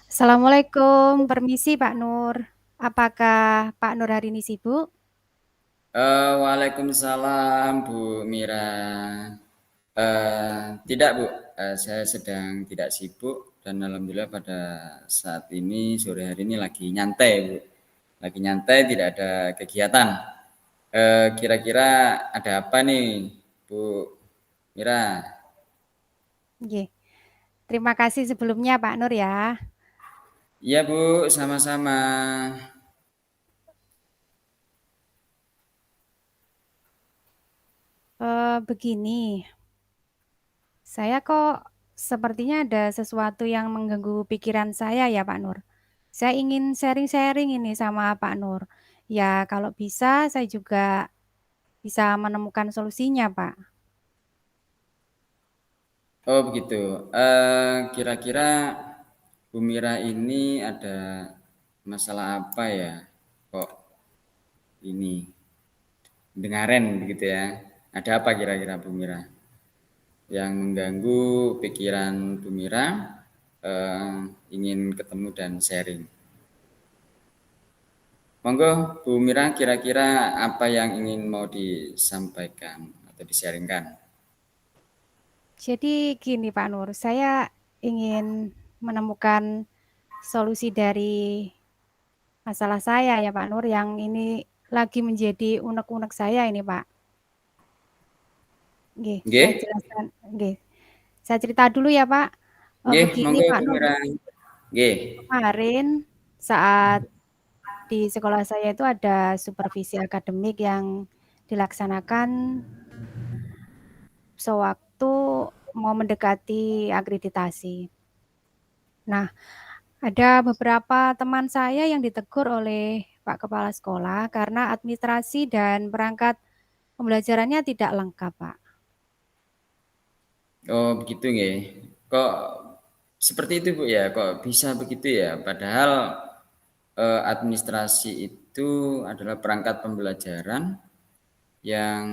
Assalamualaikum, permisi Pak Nur. Apakah Pak Nur hari ini sibuk? Waalaikumsalam Bu Mira. Tidak Bu, saya sedang tidak sibuk dan alhamdulillah pada saat ini sore hari ini lagi nyantai Bu. Lagi nyantai, tidak ada kegiatan. Kira-kira ada apa nih Bu Mira? Nggih. Terima kasih sebelumnya Pak Nur ya. Iya Bu, sama-sama. Begini, saya kok sepertinya ada sesuatu yang mengganggu pikiran saya ya Pak Nur. Saya ingin sharing-sharing ini sama Pak Nur. Ya kalau bisa saya juga bisa menemukan solusinya Pak. Oh begitu. Kira-kira Bu Mira ini ada masalah apa ya? Kok ini dengaren begitu ya? Ada apa kira-kira Bu Mira yang mengganggu pikiran Bu Mira, ingin ketemu dan sharing? Monggo Bu Mira, kira-kira apa yang ingin mau disampaikan atau di-sharingkan? Jadi gini Pak Nur, saya ingin menemukan solusi dari masalah saya ya Pak Nur yang ini lagi menjadi unek-unek saya ini Pak. Nggih, saya Nggih? jelaskan. Nggih, saya cerita dulu ya Pak. Nggih, Begini monggo Pak Bu Nur, Mira. Nggih. kemarin saat di sekolah saya itu ada supervisi akademik yang dilaksanakan sewaktu mau mendekati akreditasi. Nah, ada beberapa teman saya yang ditegur oleh Pak Kepala Sekolah karena administrasi dan perangkat pembelajarannya tidak lengkap, Pak. Oh begitu nggih. Kok seperti itu Bu ya? Kok bisa begitu ya? Padahal administrasi itu adalah perangkat pembelajaran yang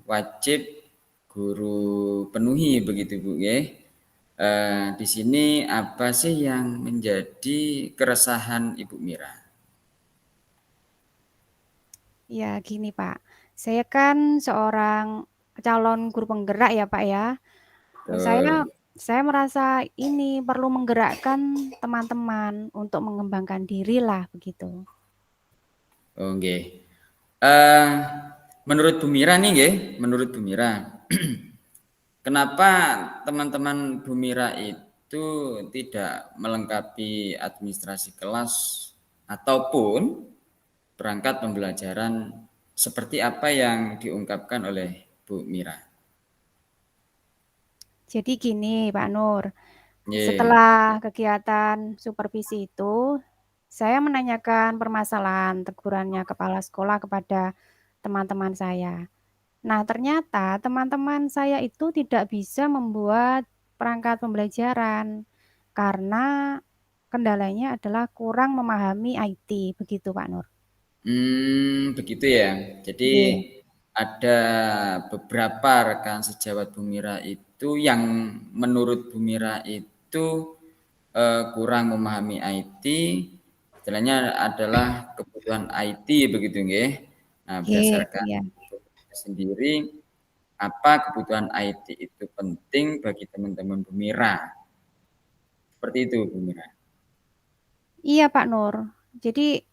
wajib guru penuhi begitu Bu nggih. Di sini apa sih yang menjadi keresahan Ibu Mira? Ya, gini Pak, saya kan seorang calon guru penggerak ya Pak ya. Saya Betul. saya merasa ini perlu menggerakkan teman-teman untuk mengembangkan diri lah begitu. Oh nggih. Eh, menurut Bu Mira nih nggih, menurut Bu Mira, kenapa teman-teman Bu Mira itu tidak melengkapi administrasi kelas ataupun perangkat pembelajaran seperti apa yang diungkapkan oleh Bu Mira? Jadi gini Pak Nur, Nggih, setelah kegiatan supervisi itu, saya menanyakan permasalahan tegurannya kepala sekolah kepada teman-teman saya. Nah, ternyata teman-teman saya itu tidak bisa membuat perangkat pembelajaran karena kendalanya adalah kurang memahami IT, begitu Pak Nur. begitu ya. Jadi Nggih, ada beberapa rekan sejawat Bu Mira itu yang menurut Bu Mira itu kurang memahami IT, istilahnya adalah kebutuhan IT begitu nggih. Nah, nggih, berdasarkan iya. itu sendiri, apa kebutuhan IT itu penting bagi teman-teman Bu Mira? Seperti itu Bu Mira. Iya Pak Nur. Jadi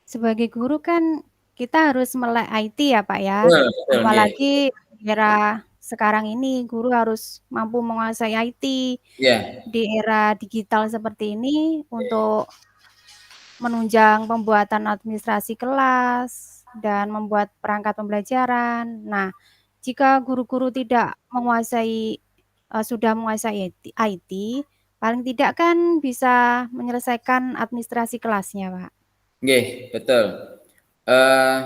sebagai guru kan kita harus melek IT ya Pak ya. Betul betul nggih. Apalagi di era sekarang ini guru harus mampu menguasai IT Iya, di era digital seperti ini untuk menunjang pembuatan administrasi kelas dan membuat perangkat pembelajaran. Nah, jika guru-guru tidak menguasai sudah menguasai IT, paling tidak kan bisa menyelesaikan administrasi kelasnya, Pak. nggih, betul. Eh,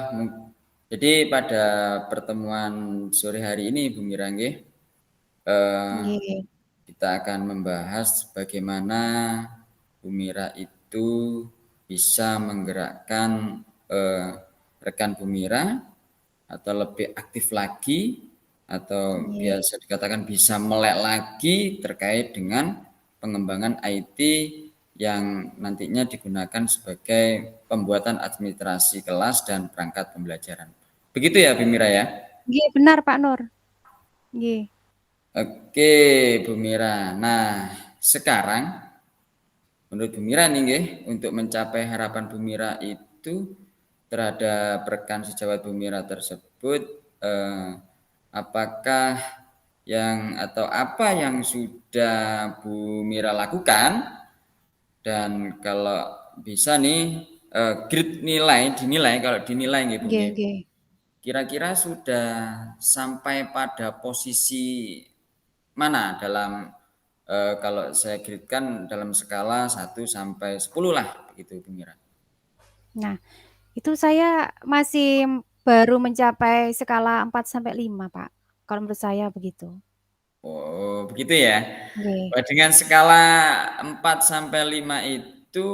jadi pada pertemuan sore hari ini Bu Mira nggih, eh, Nggih, kita akan membahas bagaimana Bu Mira itu bisa menggerakkan eh, rekan Bu Mira atau lebih aktif lagi atau nggih, biasa dikatakan bisa melek lagi terkait dengan pengembangan IT yang nantinya digunakan sebagai pembuatan administrasi kelas dan perangkat pembelajaran. Begitu ya, Bu Mira ya? Nggih, benar Pak Nur. Nggih. Oke, Bu Mira. Nah, sekarang menurut Bu Mira nih, nggih, untuk mencapai harapan Bu Mira itu terhadap rekan sejawat Bu Mira tersebut, apakah atau apa yang sudah Bu Mira lakukan, dan kalau bisa nih dinilai kalau dinilai nggih Bu Nggih nggih. nggih. Kira-kira sudah sampai pada posisi mana dalam kalau saya grade-kan dalam skala 1 sampai 10 lah begitu Bu Mira. Nah, itu saya masih baru mencapai skala 4 sampai 5 Pak, kalau menurut saya begitu. Oh, begitu ya. Nggih. Wah, dengan skala 4 sampai 5 itu,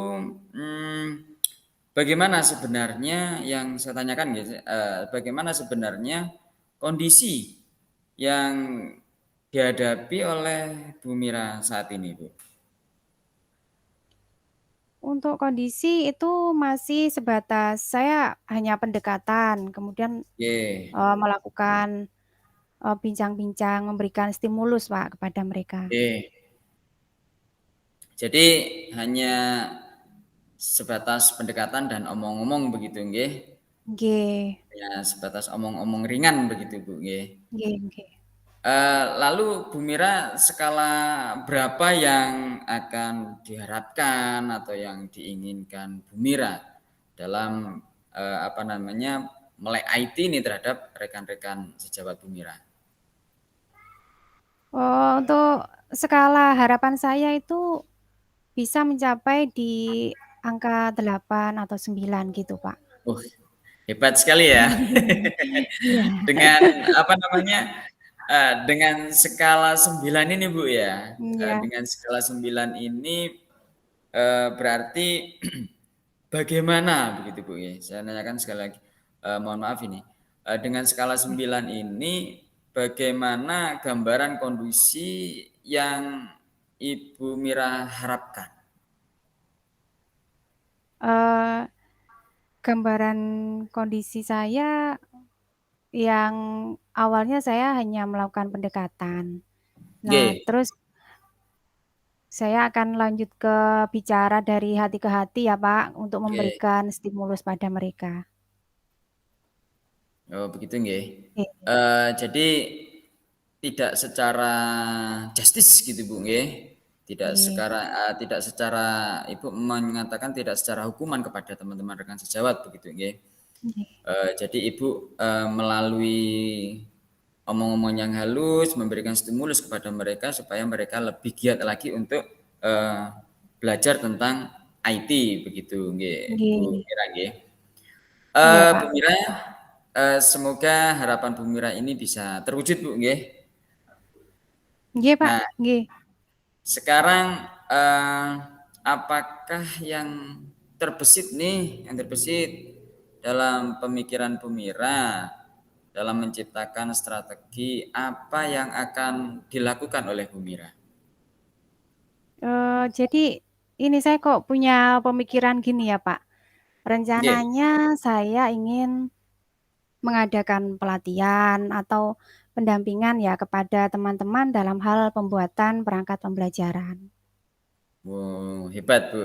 mmm, bagaimana sebenarnya yang saya tanyakan gitu, bagaimana sebenarnya kondisi yang dihadapi oleh Bu Mira saat ini, Bu? Untuk kondisi itu masih sebatas saya hanya pendekatan, kemudian, Oke, melakukan, bincang-bincang, memberikan stimulus Pak kepada mereka. oke. Jadi hanya sebatas pendekatan dan omong-omong begitu nggih? Nggih, Ya sebatas omong-omong ringan begitu, Bu, nggih. nggih nggih. Lalu Bu Mira skala berapa yang akan diharapkan atau yang diinginkan Bu Mira dalam, apa namanya, melek IT ini terhadap rekan-rekan sejawat Bu Mira? Oh, untuk skala harapan saya itu bisa mencapai di angka 8 atau 9 gitu, Pak. Uh, hebat sekali ya. Iya, Dengan apa namanya, dengan skala 9 ini Bu ya, iya, dengan skala 9 ini, berarti bagaimana begitu Bu ya, saya nanyakan sekali lagi, mohon maaf ini, dengan skala 9 ini bagaimana gambaran kondisi yang Ibu Mira harapkan? eee, gambaran kondisi saya yang awalnya saya hanya melakukan pendekatan. Nah, Nggih, terus saya akan lanjut ke bicara dari hati ke hati ya, Pak, untuk oke. memberikan stimulus pada mereka. Oh begitu nggih. Oke, Jadi tidak secara justice gitu Bu nggih, oke, tidak secara Ibu mengatakan tidak secara hukuman kepada teman-teman rekan sejawat begitu nggih. oke. Jadi Ibu, melalui omong-omong yang halus memberikan stimulus kepada mereka supaya mereka lebih giat lagi untuk, eee, belajar tentang IT begitu nggih Bu Nggih, Mira nggih. iya, Bu Pak. Mira, semoga harapan Bu Mira ini bisa terwujud, Bu, nggih. Nggih, Pak, Nah, nggih. sekarang, apakah yang terbesit dalam pemikiran Bu Mira, dalam menciptakan strategi apa yang akan dilakukan oleh Bu Mira? Jadi ini saya kok punya pemikiran gini ya, Pak, Nggih, rencananya saya ingin mengadakan pelatihan atau pendampingan ya kepada teman-teman dalam hal pembuatan perangkat pembelajaran. wow, hebat, Bu.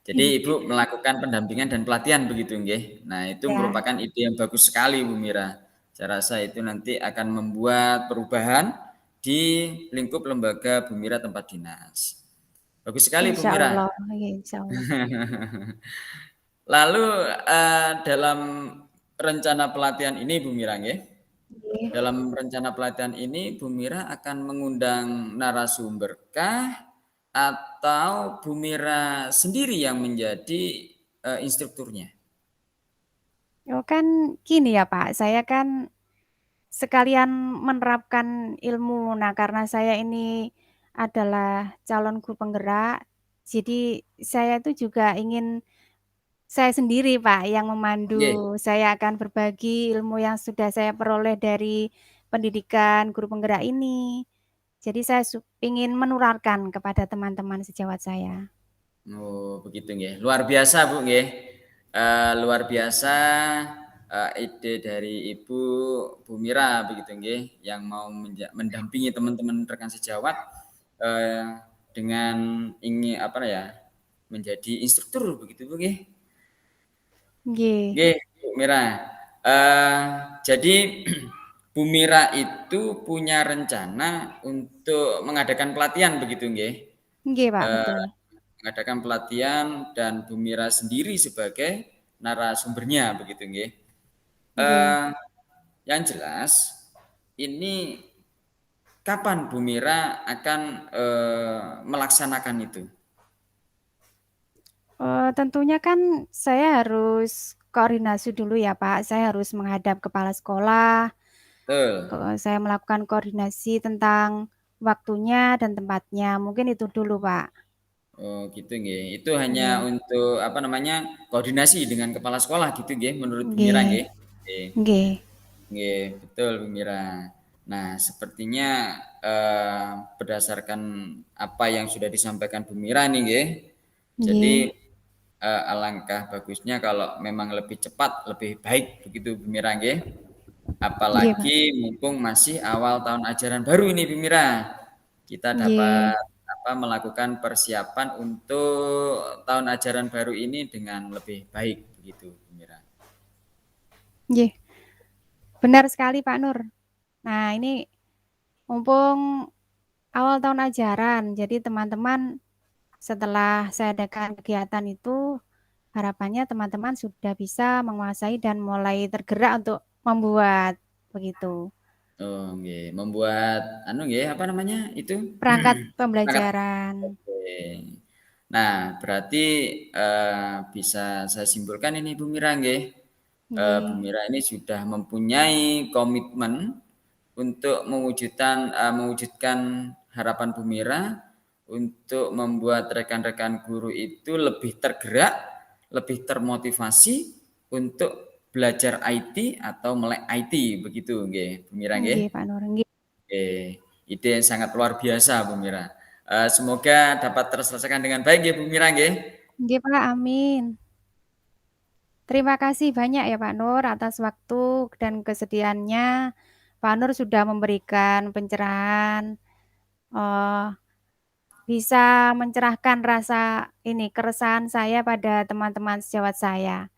Jadi Ibu melakukan pendampingan dan pelatihan begitu nggih. Nah, itu Ya, merupakan ide yang bagus sekali Bu Mira. Saya rasa itu nanti akan membuat perubahan di lingkup lembaga Bu Mira tempat dinas. Bagus sekali Bu Mira. insyaallah, iya, insyaallah. Lalu, dalam rencana pelatihan ini Bu Mira nggih, Nggih. dalam rencana pelatihan ini Bu Mira akan mengundang narasumberkah atau Bu Mira sendiri yang menjadi, instrukturnya? Oh, kan gini ya, Pak, saya kan sekalian menerapkan ilmu. Nah, karena saya ini adalah calon guru penggerak, jadi saya itu juga ingin saya sendiri, Pak, yang Nggih. memandu. Saya akan berbagi ilmu yang sudah saya peroleh dari pendidikan guru penggerak ini. Jadi saya ingin menularkan kepada teman-teman sejawat saya. Oh, begitu nggih. Luar biasa, Bu, nggih. Luar biasa, ide dari Ibu, Bu Mira begitu nggih, yang mau mendampingi teman-teman rekan sejawat, dengan ingin apa ya, menjadi instruktur begitu, Bu, nggih. Nggih. Nggih, Bu Mira. Eee, jadi Bu Mira itu punya rencana untuk mengadakan pelatihan begitu nggih? Nggih, Pak, Eee, betul. mengadakan pelatihan dan Bu Mira sendiri sebagai narasumbernya begitu nggih? Nggih. Eee, yang jelas ini kapan Bu Mira akan, melaksanakan itu? Tentunya kan saya harus koordinasi dulu ya, Pak. Saya harus menghadap kepala sekolah, Betul. saya melakukan koordinasi tentang waktunya dan tempatnya, mungkin itu dulu, Pak. Oh gitu nggih. Itu hanya Nggih. untuk apa namanya, koordinasi dengan kepala sekolah gitu nggih menurut Bu Mira Nggih. nggih? Nggih. Nggih. Nggih, betul Bu Mira. Nah, sepertinya, berdasarkan apa yang sudah disampaikan Bu Mira nih nggih, jadi, Nggih. alangkah bagusnya kalau memang lebih cepat lebih baik begitu Bu Mira nggih. Nggih, Pak. Apalagi mumpung masih awal tahun ajaran baru ini Bu Mira. Kita Nggih. dapat apa, melakukan persiapan untuk tahun ajaran baru ini dengan lebih baik begitu Bu Mira. Nggih. Benar sekali, Pak Nur. Nah, ini mumpung awal tahun ajaran, jadi teman-teman setelah saya adakan kegiatan itu, harapannya teman-teman sudah bisa menguasai dan mulai tergerak untuk membuat, begitu. Oh nggih, membuat anu nggih, apa namanya itu? Perangkat Perangkat. pembelajaran. Oke. Nah, berarti, bisa saya simpulkan ini Bu Mira nggih, Bu Nggih. Mira ini sudah mempunyai komitmen untuk mewujudkan harapan Bu Mira untuk membuat rekan-rekan guru itu lebih tergerak, lebih termotivasi untuk belajar IT atau melek IT begitu nggih, Bu Mira nggih? Nggih, Pak Nur. Nggih. Oke, ide yang sangat luar biasa Bu Mira. Semoga dapat terselesaikan dengan baik ya Bu Mira nggih. Nggih, Pak, amin. Terima kasih banyak ya Pak Nur atas waktu dan kesediaannya. Pak Nur sudah memberikan pencerahan, eee, bisa mencerahkan rasa ini, keresahan saya pada teman-teman sejawat saya.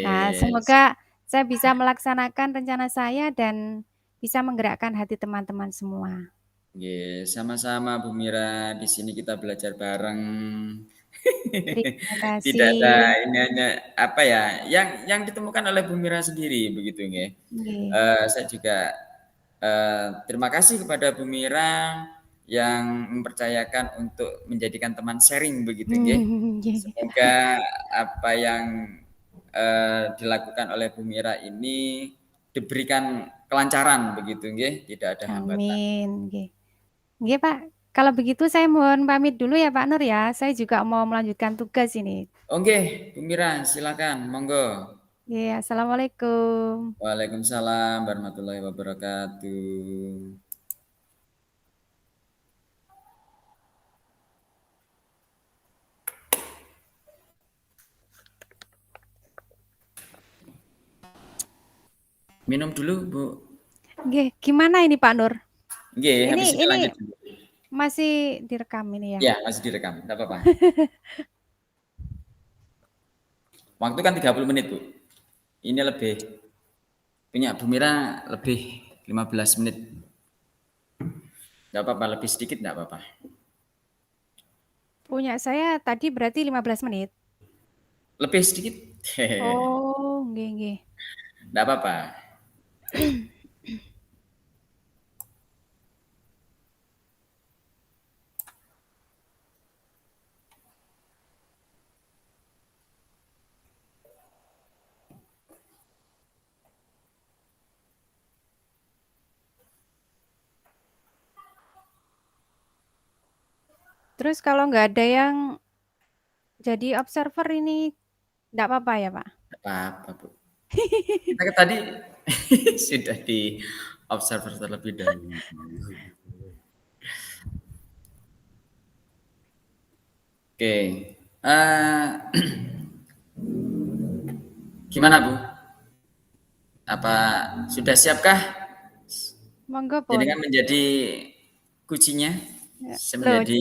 Nah, Nggih, semoga saya bisa melaksanakan rencana saya dan bisa menggerakkan hati teman-teman semua. nggih, sama-sama Bu Mira, di sini kita belajar bareng. Terima Tidak ada kasih. ini hanya apa ya, yang ditemukan oleh Bu Mira sendiri begitu nggih. Nggih. Saya juga, terima kasih kepada Bu Mira yang mempercayakan untuk menjadikan teman sharing begitu nggih. Nggih. Semoga apa yang, dilakukan oleh Bu Mira ini diberikan kelancaran begitu nggih, tidak ada hambatan. Amin, nggih. Nggih, Pak. Kalau begitu saya mohon pamit dulu ya Pak Nur ya, saya juga mau melanjutkan tugas ini. Oke, Bu Mira silakan, monggo. Iya, assalamualaikum. Waalaikumsalam warahmatullahi wabarakatuh. Minum dulu, Bu. Nggih, gimana ini Pak Nur? Nggih, habis ini Ini lanjut dulu. masih direkam ini ya? Iya, masih direkam, enggak apa-apa. Waktu kan 30 menit, Bu. Ini lebih punya Bu Mira lebih 15 menit. Enggak apa-apa, lebih sedikit enggak apa-apa. Punya saya tadi berarti 15 menit? Lebih sedikit. Oh, nggih nggih. Enggak apa-apa. Terus kalau nggak ada yang jadi observer ini nggak apa-apa ya, Pak? Enggak apa-apa, Bu. Kita kan tadi sudah di observer terlebih dahulu. Oke. Gimana Bu? Apa sudah siapkah Monggo jadi pun. kan menjadi kuncinya? Ya, Saya loh, menjadi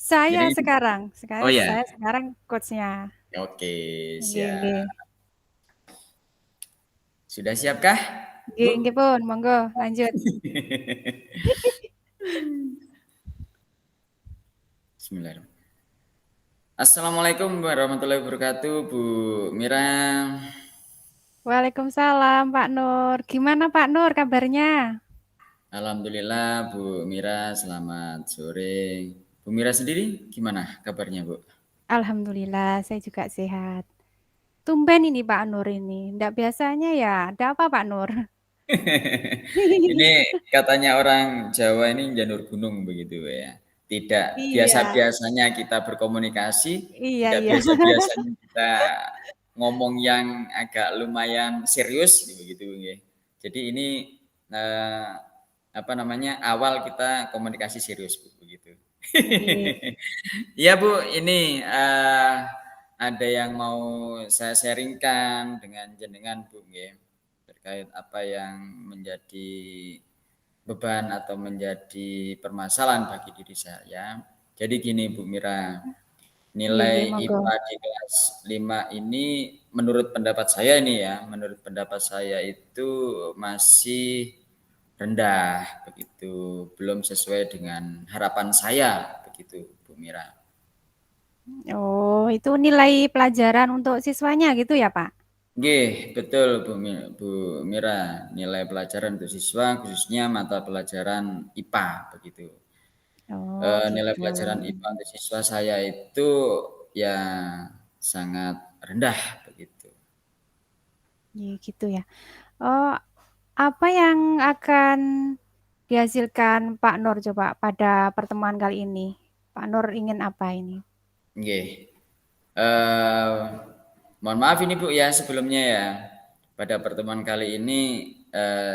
saya jadi sekarang, oh ya. saya sekarang coachnya. Oke, Nggih, nggih. siap. Sudah siapkah, Nggih, Bu? nggih pun, monggo lanjut. Bismillahirrahmanirrahim. Assalamualaikum warahmatullahi wabarakatuh, Bu Mira. Waalaikumsalam Pak Nur. Gimana Pak Nur kabarnya? Alhamdulillah, Bu Mira, selamat sore. Bu Mira sendiri gimana kabarnya, Bu? Alhamdulillah, saya juga sehat. Tumben ini Pak Nur ini. Ndak biasanya ya. Ada apa Pak Nur? Ini katanya orang Jawa ini janur gunung begitu ya. Tidak Iya, biasa-biasanya kita berkomunikasi, iya, tidak iya. biasa-biasanya kita ngomong yang agak lumayan serius begitu ya. Jadi ini eh, apa namanya awal kita komunikasi serius Bu, begitu. Nggih. Iya Bu, ini ada yang mau saya sharingkan dengan jenengan Bu, nggih, terkait apa yang menjadi beban atau menjadi permasalahan bagi diri saya. Jadi gini Bu Mira, Nggih, nggih, nilai monggo. IPA di kelas 5 ini menurut pendapat saya ini ya, menurut pendapat saya itu masih rendah begitu, belum sesuai dengan harapan saya begitu Bu Mira. Oh, itu nilai pelajaran untuk siswanya gitu ya, Pak? Nggih, betul Bu Mira, nilai pelajaran untuk siswa khususnya mata pelajaran IPA begitu. Oh, Nilai gitu. pelajaran IPA untuk siswa saya itu ya sangat rendah begitu. Iya, gitu ya. Oh, apa yang akan dihasilkan Pak Nur coba pada pertemuan kali ini? Pak Nur ingin apa ini? Nggih. Eh, Mohon maaf ini Bu ya sebelumnya ya. Pada pertemuan kali ini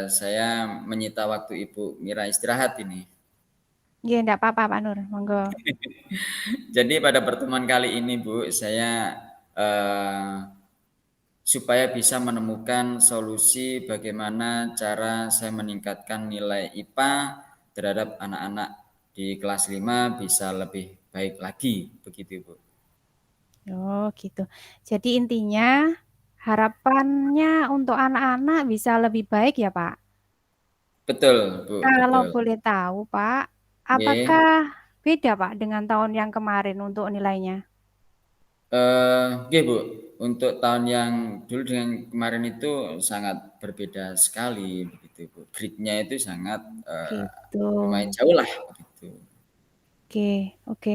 saya menyita waktu Ibu Mira istirahat ini. Iya, enggak apa-apa Pak Nur, monggo. Jadi pada pertemuan kali ini Bu, saya eh, supaya bisa menemukan solusi bagaimana cara saya meningkatkan nilai IPA terhadap anak-anak di kelas 5 bisa lebih baik lagi begitu Bu. Oh, gitu. Jadi intinya harapannya untuk anak-anak bisa lebih baik ya, Pak? Betul Bu, Kalau betul. boleh tahu, Pak, Nggih. apakah beda, Pak, dengan tahun yang kemarin untuk nilainya? Nggih Bu, untuk tahun yang dulu dengan kemarin itu sangat berbeda sekali begitu Bu. Grade-nya itu sangat Gitu. lumayan jauh lah begitu. Oke, oke.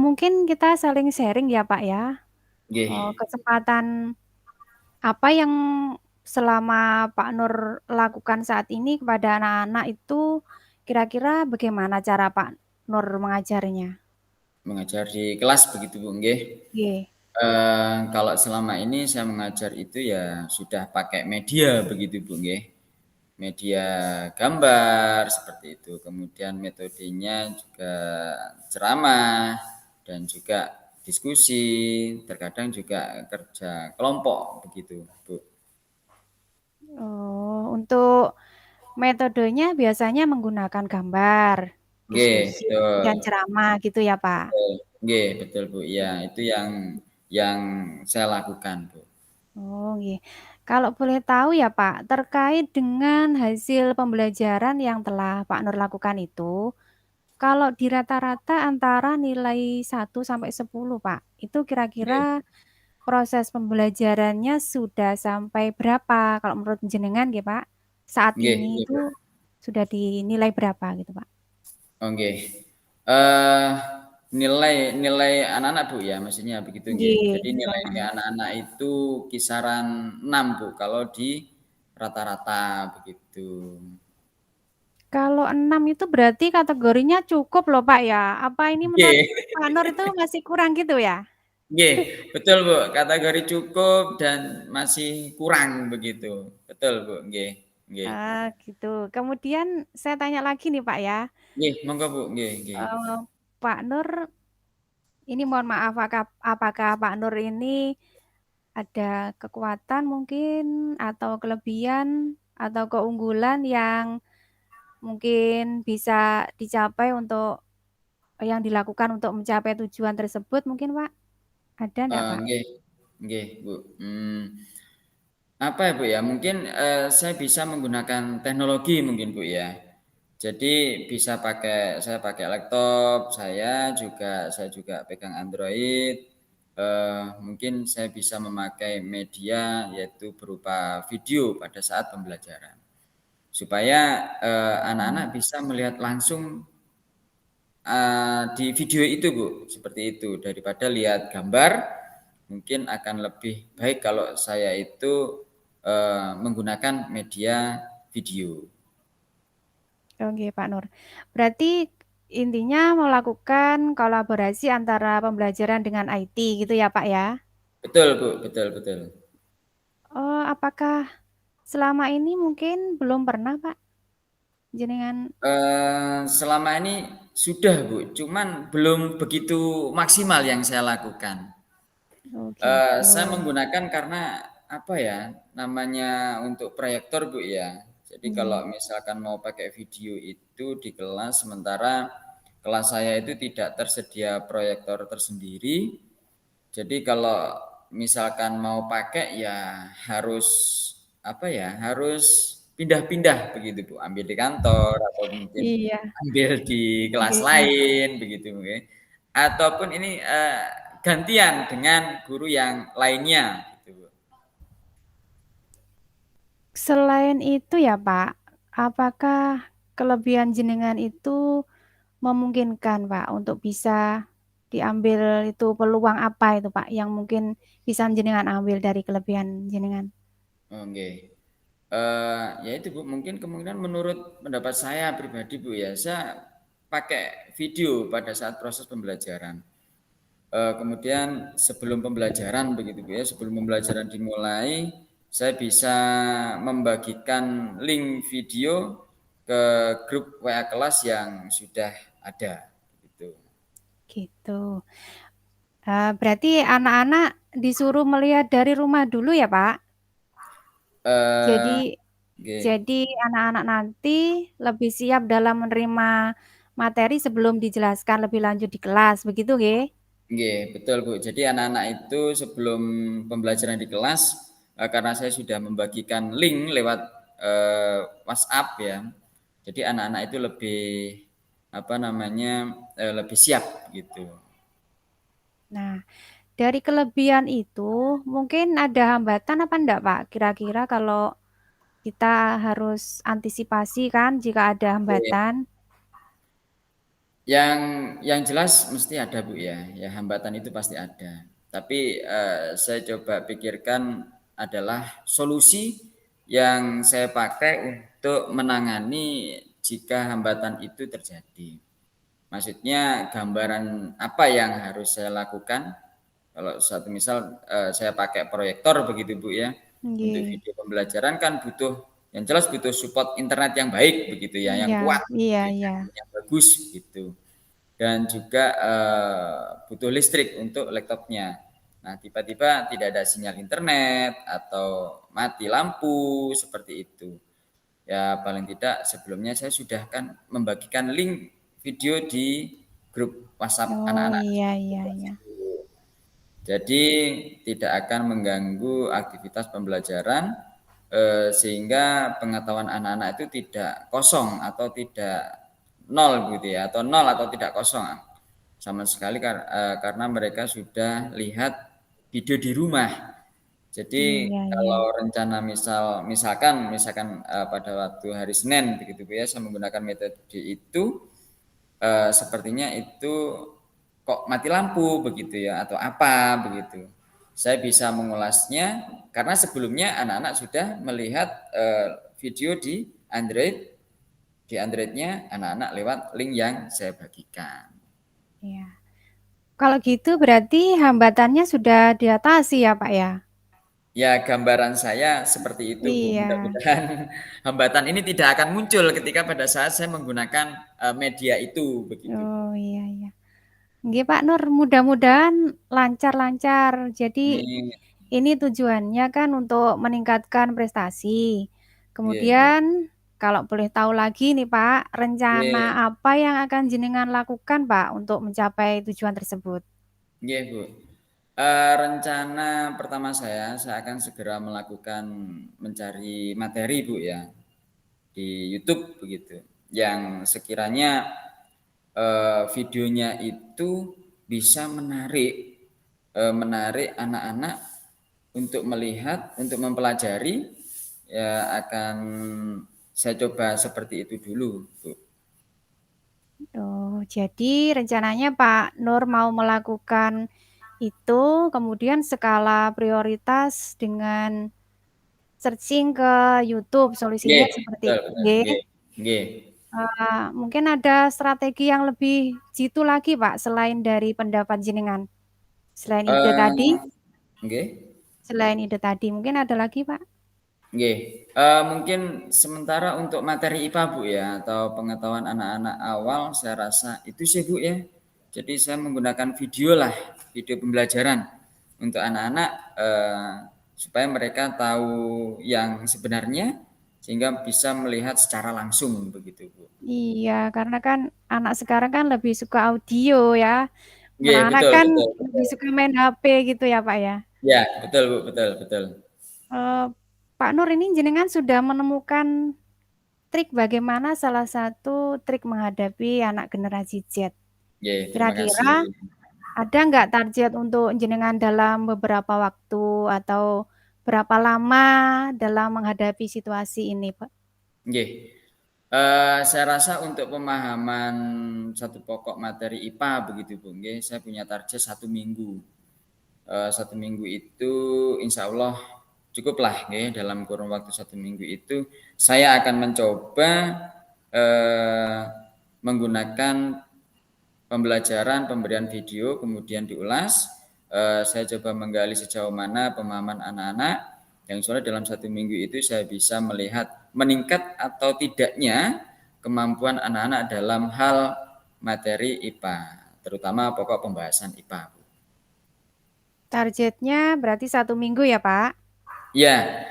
Mungkin kita saling sharing ya, Pak, ya. Nggih, Kesempatan apa yang selama Pak Nur lakukan saat ini kepada anak-anak itu kira-kira bagaimana cara Pak Nur mengajarnya? mengajar di kelas begitu Bu, nggih. Nggih. Kalau selama ini saya mengajar itu ya sudah pakai media begitu Bu, nggih. Media gambar seperti itu. Kemudian metodenya juga ceramah dan juga diskusi, terkadang juga kerja kelompok begitu, Bu. Oh, untuk metodenya biasanya menggunakan gambar, Nggih, diskusi, dan betul. ceramah gitu ya, Pak? Betul. Nggih, betul Bu. Iya, itu yang saya lakukan, Bu. Oh, nggih. Kalau boleh tahu ya, Pak, terkait dengan hasil pembelajaran yang telah Pak Nur lakukan itu, kalau di rata-rata antara nilai 1 sampai 10, Pak, itu Nggih, kira-kira proses pembelajarannya sudah sampai berapa kalau menurut jenengan nggih, Pak? Saat nggih, ini nggih, Bu. itu sudah dinilai berapa gitu, Pak? Oh, nggih. Eh, nilai anak-anak Bu ya, maksudnya begitu nggih. Nggih, Jadi nilai nilai anak-anak. anak-anak itu kisaran 6 Bu, kalau di rata-rata begitu. Kalau 6 itu berarti kategorinya cukup loh, Pak, ya? Apa ini menurut Nggih, Pak Nur itu masih kurang gitu ya? nggih, betul Bu, kategori cukup dan masih kurang begitu. Betul Bu, nggih, nggih. Gitu. Kemudian saya tanya lagi nih, Pak, ya. Nggih, monggo Bu, nggih, nggih. Eee, Pak Nur Ini mohon maaf, apakah Pak Nur ini ada kekuatan mungkin atau kelebihan atau keunggulan yang mungkin bisa dicapai untuk yang dilakukan untuk mencapai tujuan tersebut mungkin Pak? Ada enggak Pak? Nggih, nggih, Bu. Apa ya, Bu, ya, mungkin, saya bisa menggunakan teknologi mungkin, Bu, ya. Jadi saya pakai laptop, saya juga pegang Android, mungkin saya bisa memakai media yaitu berupa video pada saat pembelajaran. Supaya, anak-anak Hmm. bisa melihat langsung di video itu, Bu, seperti itu. Daripada lihat gambar, mungkin akan lebih baik kalau saya itu menggunakan media video. Oke Pak Nur. Berarti intinya melakukan kolaborasi antara pembelajaran dengan IT gitu ya Pak ya? Betul, Bu, betul, betul. Oh, apakah selama ini mungkin belum pernah Pak jenengan? Selama ini sudah, Bu, cuman belum begitu maksimal yang saya lakukan. Oh gitu. Saya menggunakan karena apa ya, namanya untuk proyektor, Bu, ya. Jadi Nggih. kalau misalkan mau pakai video itu di kelas, sementara kelas saya itu tidak tersedia proyektor tersendiri. Jadi kalau misalkan mau pakai ya harus apa ya, harus pindah-pindah begitu, Bu. Ambil di kantor atau mungkin Iya. ambil di kelas Nggih. lain begitu mungkin. Ataupun ini gantian dengan guru yang lainnya gitu, Bu. Selain itu ya Pak, apakah kelebihan jenengan itu memungkinkan Pak untuk bisa diambil itu peluang apa itu Pak yang mungkin bisa jenengan ambil dari kelebihan jenengan? Oke. Ya itu, Bu, mungkin kemungkinan menurut pendapat saya pribadi, Bu, ya, saya pakai video pada saat proses pembelajaran. Kemudian sebelum pembelajaran begitu, Bu, ya, sebelum pembelajaran dimulai, saya bisa membagikan link video ke grup WA kelas yang sudah ada, gitu. Gitu. Berarti anak-anak disuruh melihat dari rumah dulu ya Pak? Eh, Jadi Oke. jadi anak-anak nanti lebih siap dalam menerima materi sebelum dijelaskan lebih lanjut di kelas, begitu nggih? Nggih, betul, Bu. Jadi anak-anak itu sebelum pembelajaran di kelas, karena saya sudah membagikan link lewat WhatsApp ya. Jadi anak-anak itu lebih apa namanya, lebih siap gitu. Nah, dari kelebihan itu mungkin ada hambatan apa enggak Pak? Kira-kira kalau kita harus antisipasi kan jika ada Oke. hambatan. Yang jelas mesti ada, Bu, ya. Ya hambatan itu pasti ada. Tapi saya coba pikirkan adalah solusi yang saya pakai untuk menangani jika hambatan itu terjadi. Maksudnya gambaran apa yang harus saya lakukan? Kalau satu misal saya pakai proyektor begitu, Bu, ya. Untuk Nggih. video pembelajaran kan butuh yang jelas butuh support internet yang baik begitu ya, yang Iya, kuat, iya, gitu, iya. yang bagus gitu. Dan juga butuh listrik untuk laptopnya. Nah, tiba-tiba tidak ada sinyal internet atau mati lampu seperti itu. Ya paling tidak sebelumnya saya sudah kan membagikan link video di grup WhatsApp Oh, anak-anak iya, iya, kelas iya. itu. Jadi tidak akan mengganggu aktivitas pembelajaran sehingga pengetahuan anak-anak itu tidak kosong atau tidak nol gitu ya, atau nol atau tidak kosong sama sekali karena mereka sudah lihat video di rumah. Jadi Iya, iya. kalau rencana misalkan pada waktu hari Senin begitu ya, saya menggunakan metode itu sepertinya itu kok mati lampu begitu ya atau apa begitu. Saya bisa mengulasnya karena sebelumnya anak-anak sudah melihat video di Androidnya anak-anak lewat link yang saya bagikan. Iya. Kalau gitu berarti hambatannya sudah diatasi ya, Pak ya? Ya, gambaran saya seperti itu, Bu. Iya. Mudah-mudahan hambatan ini tidak akan muncul ketika pada saat saya menggunakan media itu begitu, Bu. Oh, iya, iya. Nggih, Pak Nur, mudah-mudahan lancar-lancar. Jadi Amin. ini tujuannya kan untuk meningkatkan prestasi. Nggih, nggih. Kemudian kalau boleh tahu lagi nih Pak, rencana Nggih, apa yang akan jenengan lakukan Pak untuk mencapai tujuan tersebut? nggih, Bu. Rencana pertama saya akan segera melakukan mencari materi, Bu, ya, di YouTube begitu. Yang sekiranya videonya itu bisa menarik anak-anak untuk melihat, untuk mempelajari, ya akan saya coba seperti itu dulu, Bu. Oh, jadi rencananya Pak Nur mau melakukan itu, kemudian skala prioritas dengan searching ke YouTube, solusinya Nggih, seperti betul itu. betul, Nggih. nggih, nggih. Mungkin ada strategi yang lebih jitu lagi, Pak, selain dari pendapat jenengan? Selain ide tadi Eee, nggih, selain ide tadi, mungkin ada lagi, Pak? nggih. Mungkin sementara untuk materi IPA, Bu, ya, atau pengetahuan anak-anak awal saya rasa itu sih, Bu, ya. Jadi saya menggunakan video lah, video pembelajaran untuk anak-anak, supaya mereka tahu yang sebenarnya, sehingga bisa melihat secara langsung begitu, Bu. Iya, karena kan anak sekarang kan lebih suka audio ya. Nggih, Anak-anak betul kan betul lebih betul. suka main HP gitu ya, Pak, ya? Ya, betul, Bu, betul betul. Eee, Pak Nur ini jenengan sudah menemukan trik bagaimana salah satu trik menghadapi anak generasi Z. Nggih, terima kasih. Kira-kira ada nggak target untuk jenengan dalam beberapa waktu atau berapa lama dalam menghadapi situasi ini, Pak? Nggih. Saya rasa untuk pemahaman satu pokok materi IPA begitu, Bu, nggih, saya punya target 1 minggu. 1 minggu itu insya Allah cukuplah nggih, dalam kurun waktu 1 minggu itu saya akan mencoba, eee, menggunakan pembelajaran, pemberian video, kemudian diulas. Saya coba menggali sejauh mana pemahaman anak-anak, yang soalnya dalam 1 minggu itu saya bisa melihat meningkat atau tidaknya kemampuan anak-anak dalam hal materi IPA, terutama pokok pembahasan IPA. Targetnya berarti 1 minggu ya, Pak? Ya,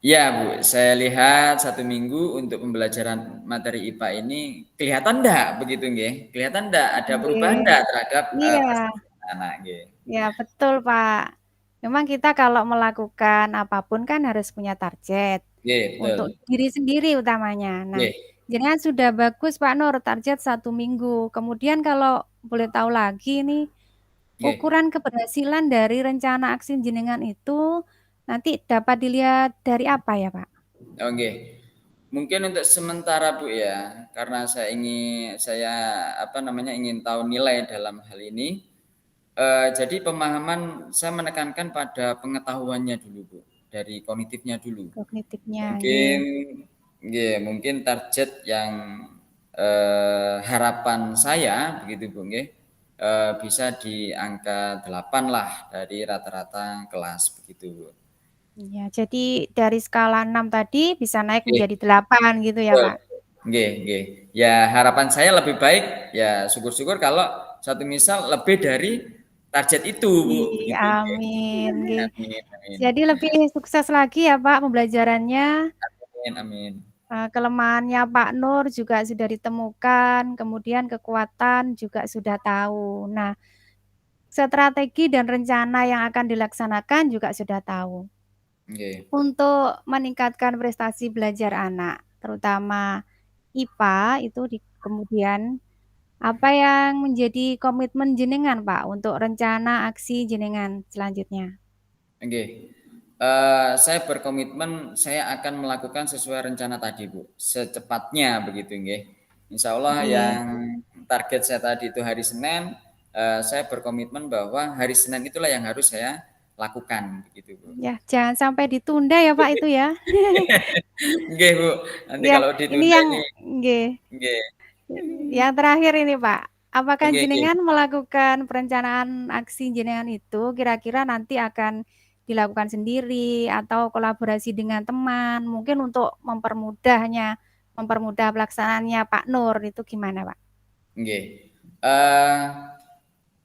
ya Bu, saya lihat 1 minggu untuk pembelajaran materi IPA ini kelihatan enggak begitu nggih? Kelihatan enggak ada perubahan Nggih. enggak terhadap Iya, prestasi anak nggih? ya betul, Pak. Memang kita kalau melakukan apapun kan harus punya target Nggih, betul. untuk diri sendiri utamanya. Nah, Nggih, jenengan sudah bagus, Pak Nur, target 1 minggu. Kemudian kalau boleh tahu lagi nih, nggih. ukuran keberhasilan dari rencana aksi jenengan itu nanti dapat dilihat dari apa ya, Pak? Oh nggih. Mungkin untuk sementara Bu ya, karena saya apa namanya, ingin tahu nilai dalam hal ini, jadi pemahaman saya menekankan pada pengetahuannya dulu Bu, dari kognitifnya dulu. Kognitifnya, Mungkin nggih. nggih, mungkin target yang, harapan saya begitu Bu nggih, bisa di angka 8 lah dari rata-rata kelas begitu Bu. Iya, jadi dari skala 6 tadi bisa naik Nggih. menjadi 8 gitu ya, Betul. Pak? Nggih, nggih. Ya harapan saya lebih baik, ya syukur-syukur kalau satu misal lebih dari target itu, Bu, begitu nggih. Amin, nggih. Amin amin. Jadi lebih sukses lagi ya, Pak, pembelajarannya. Amin amin. Kelemahannya Pak Nur juga sudah ditemukan, kemudian kekuatan juga sudah tahu. Nah, strategi dan rencana yang akan dilaksanakan juga sudah tahu. Nggih. Untuk meningkatkan prestasi belajar anak, terutama IPA itu di kemudian, apa yang menjadi komitmen jenengan, Pak, untuk rencana aksi jenengan selanjutnya? Nggih. Saya berkomitmen saya akan melakukan sesuai rencana tadi, Bu, secepatnya begitu nggih. Insyaallah Nggih. yang target saya tadi itu hari Senin, saya berkomitmen bahwa hari Senin itulah yang harus saya lakukan begitu, Bu. Ya, jangan sampai ditunda ya, Pak, itu ya. Nggih, Bu. Nanti Ya, kalau ini ditunda yang ini nggih. nggih. Yang terakhir ini, Pak, apakah Nggih nggih. jenengan melakukan perencanaan aksi jenengan itu kira-kira nanti akan dilakukan sendiri atau kolaborasi dengan teman, mungkin untuk mempermudah pelaksanaannya Pak Nur, itu gimana, Pak? Nggih. Eee,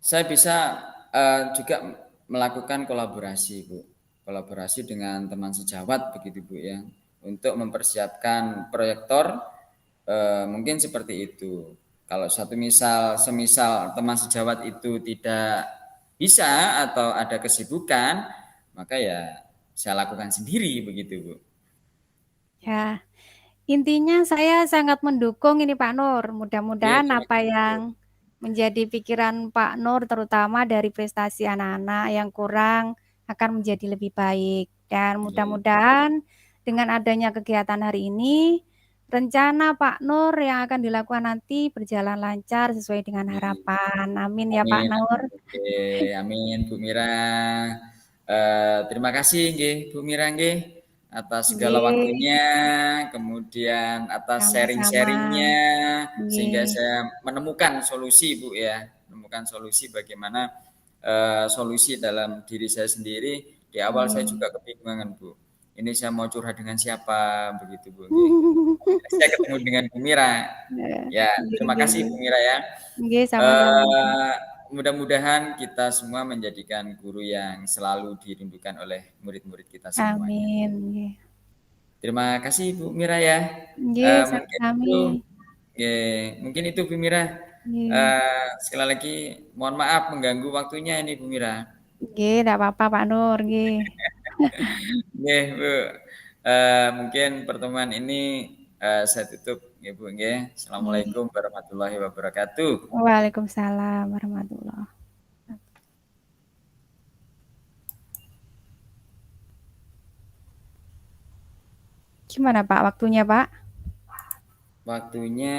Saya bisa juga melakukan kolaborasi, Bu. Kolaborasi dengan teman sejawat begitu, Bu ya. Untuk mempersiapkan proyektor mungkin seperti itu. Kalau semisal teman sejawat itu tidak bisa atau ada kesibukan, maka ya saya lakukan sendiri begitu, Bu. Ya, intinya saya sangat mendukung ini Pak Nur. Oke, Mudah-mudahan terima apa kasih, Bu. yang menjadi pikiran Pak Nur, terutama dari prestasi anak-anak yang kurang, akan menjadi lebih baik. Dan Oke. mudah-mudahan dengan adanya kegiatan hari ini, rencana Pak Nur yang akan dilakukan nanti berjalan lancar sesuai dengan Amin. harapan. Amin ya Pak Amin, Nur. amin. Oke, amin Bu Mira. Terima kasih nggih Bu Mira nggih atas segala Nggih, waktunya, kemudian atas sama-sama. sharing-sharingnya sehingga Nggih. saya menemukan solusi Bu ya, menemukan solusi bagaimana solusi dalam diri saya sendiri. Di awal saya Nggih. juga kebingungan Bu. Ini saya mau curhat dengan siapa begitu Bu nggih. Saya ketemu dengan Bu Mira. Ya, Ya, nggih, terima nggih, kasih nggih. Bu Mira ya. Nggih, sama-sama. Eh, mudah-mudahan kita semua menjadikan guru yang selalu dirindukan oleh murid-murid kita semuanya. Amin. Nggih. Terima kasih Bu Mira ya. Nggih, Mungkin itu, sami-sami. mungkin itu Bu Mira. Nggih. Sekali lagi mohon maaf mengganggu waktunya ini Bu Mira. Nggih, ndak apa-apa Pak Nur, nggih. Nggih, Bu. Mungkin pertemuan ini saya tutup ya Bu nggih. Nggih. Assalamualaikum warahmatullahi wabarakatuh. Waalaikumsalam warahmatullahi. Gimana Pak waktunya, Pak? Waktunya